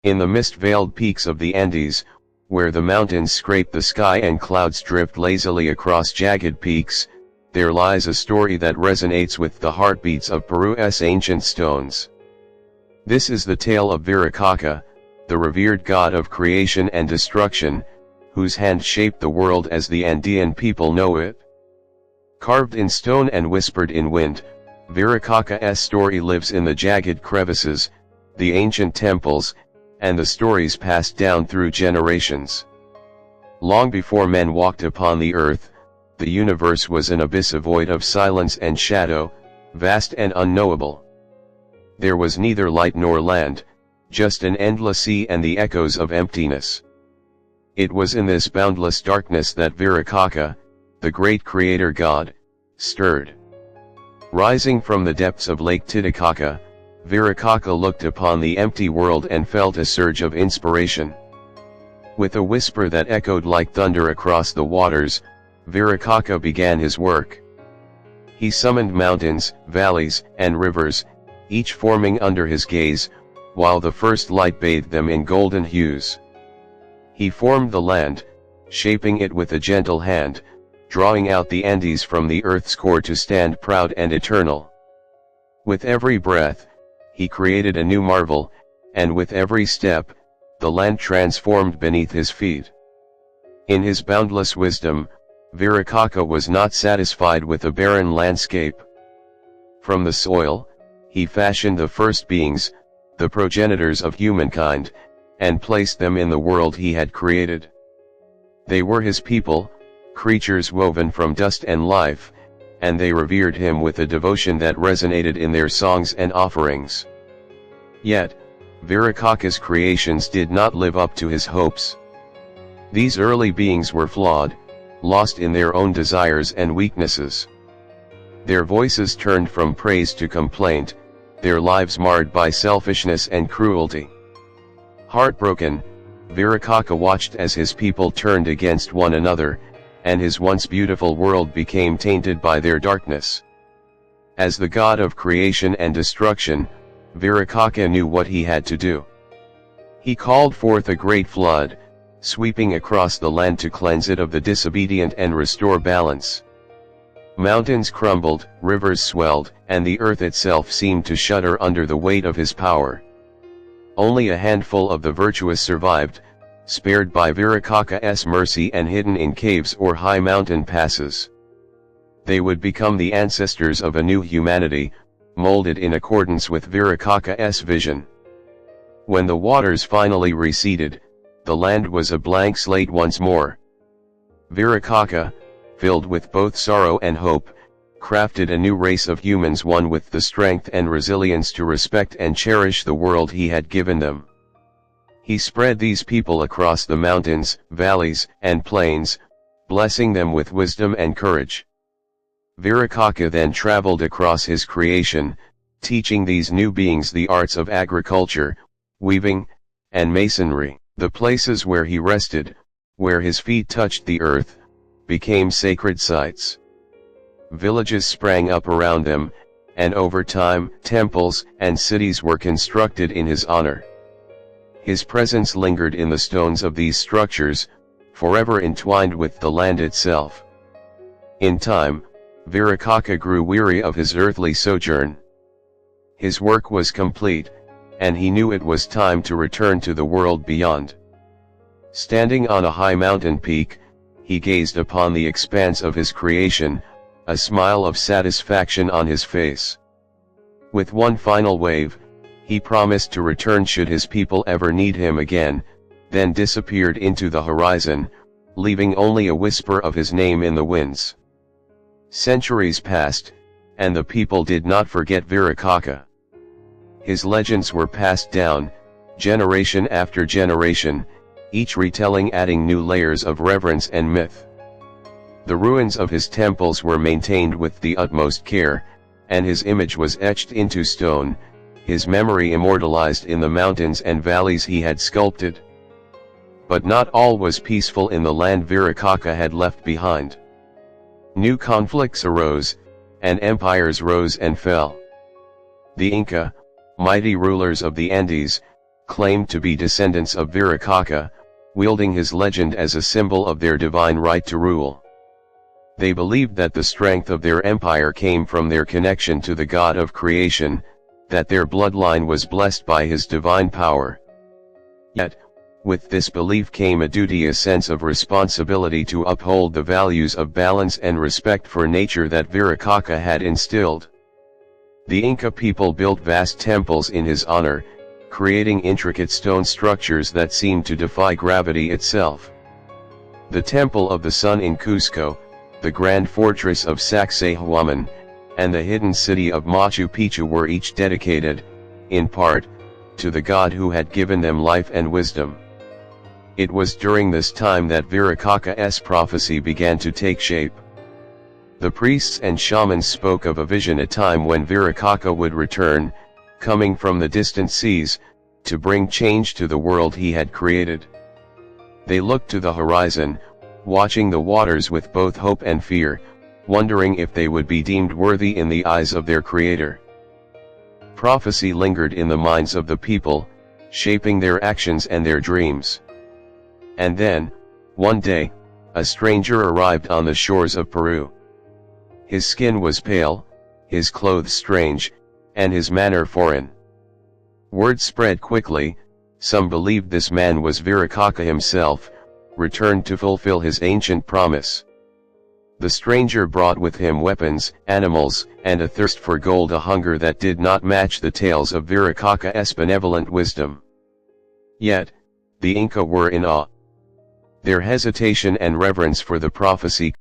In the mist-veiled peaks of the Andes, where the mountains scrape the sky and clouds drift lazily across jagged peaks, there lies a story that resonates with the heartbeats of Peru's ancient stones. This is the tale of Viracocha, the revered god of creation and destruction, whose hand shaped the world as the Andean people know it. Carved in stone and whispered in wind, Viracocha's story lives in the jagged crevices, the ancient temples, and the stories passed down through generations. Long before men walked upon the earth, the universe was an abyss void of silence and shadow, vast and unknowable. There was neither light nor land, just an endless sea and the echoes of emptiness. It was in this boundless darkness that Viracocha, the great creator god, stirred. Rising from the depths of Lake Titicaca, Viracocha looked upon the empty world and felt a surge of inspiration. With a whisper that echoed like thunder across the waters, Viracocha began his work. He summoned mountains, valleys, and rivers, each forming under his gaze, while the first light bathed them in golden hues. He formed the land, shaping it with a gentle hand, drawing out the Andes from the earth's core to stand proud and eternal. With every breath, he created a new marvel, and with every step, the land transformed beneath his feet. In his boundless wisdom, Viracocha was not satisfied with a barren landscape. From the soil, he fashioned the first beings, the progenitors of humankind, and placed them in the world he had created. They were his people, creatures woven from dust and life, and they revered him with a devotion that resonated in their songs and offerings. Yet, Viracocha's creations did not live up to his hopes. These early beings were flawed, lost in their own desires and weaknesses. Their voices turned from praise to complaint, their lives marred by selfishness and cruelty. Heartbroken, Viracocha watched as his people turned against one another, and his once beautiful world became tainted by their darkness. As the god of creation and destruction, Viracocha knew what he had to do. He called forth a great flood, sweeping across the land to cleanse it of the disobedient and restore balance. Mountains crumbled, rivers swelled, and the earth itself seemed to shudder under the weight of his power. Only a handful of the virtuous survived, spared by Viracocha's mercy and hidden in caves or high mountain passes. They would become the ancestors of a new humanity, molded in accordance with Viracocha's vision. When the waters finally receded, the land was a blank slate once more. Viracocha, filled with both sorrow and hope, crafted a new race of humans, one with the strength and resilience to respect and cherish the world he had given them. He spread these people across the mountains, valleys, and plains, blessing them with wisdom and courage. Viracocha then traveled across his creation, teaching these new beings the arts of agriculture, weaving, and masonry. The places where he rested, where his feet touched the earth, became sacred sites. Villages sprang up around them, and over time, temples and cities were constructed in his honor. His presence lingered in the stones of these structures, forever entwined with the land itself. In time, Viracocha grew weary of his earthly sojourn. His work was complete, and he knew it was time to return to the world beyond. Standing on a high mountain peak, he gazed upon the expanse of his creation, a smile of satisfaction on his face. With one final wave, he promised to return should his people ever need him again, then disappeared into the horizon, leaving only a whisper of his name in the winds. Centuries passed, and the people did not forget Viracocha. His legends were passed down, generation after generation, each retelling adding new layers of reverence and myth. The ruins of his temples were maintained with the utmost care, and his image was etched into stone, his memory immortalized in the mountains and valleys he had sculpted. But not all was peaceful in the land Viracocha had left behind. New conflicts arose, and empires rose and fell. The Inca, mighty rulers of the Andes, claimed to be descendants of Viracocha, wielding his legend as a symbol of their divine right to rule. They believed that the strength of their empire came from their connection to the God of creation, that their bloodline was blessed by his divine power. Yet, with this belief came a duty, a sense of responsibility to uphold the values of balance and respect for nature that Viracocha had instilled. The Inca people built vast temples in his honor, creating intricate stone structures that seemed to defy gravity itself. The Temple of the Sun in Cusco, the grand fortress of Sacsayhuaman, and the hidden city of Machu Picchu were each dedicated, in part, to the god who had given them life and wisdom. It was during this time that Viracocha's prophecy began to take shape. The priests and shamans spoke of a vision, a time when Viracocha would return, coming from the distant seas, to bring change to the world he had created. They looked to the horizon, watching the waters with both hope and fear, wondering if they would be deemed worthy in the eyes of their Creator. Prophecy lingered in the minds of the people, shaping their actions and their dreams. And then, one day, a stranger arrived on the shores of Peru. His skin was pale, his clothes strange, and his manner foreign. Word spread quickly. Some believed this man was Viracocha himself, returned to fulfill his ancient promise. The stranger brought with him weapons, animals, and a thirst for gold, a hunger that did not match the tales of Viracocha's benevolent wisdom. Yet, the Inca were in awe. Their hesitation and reverence for the prophecy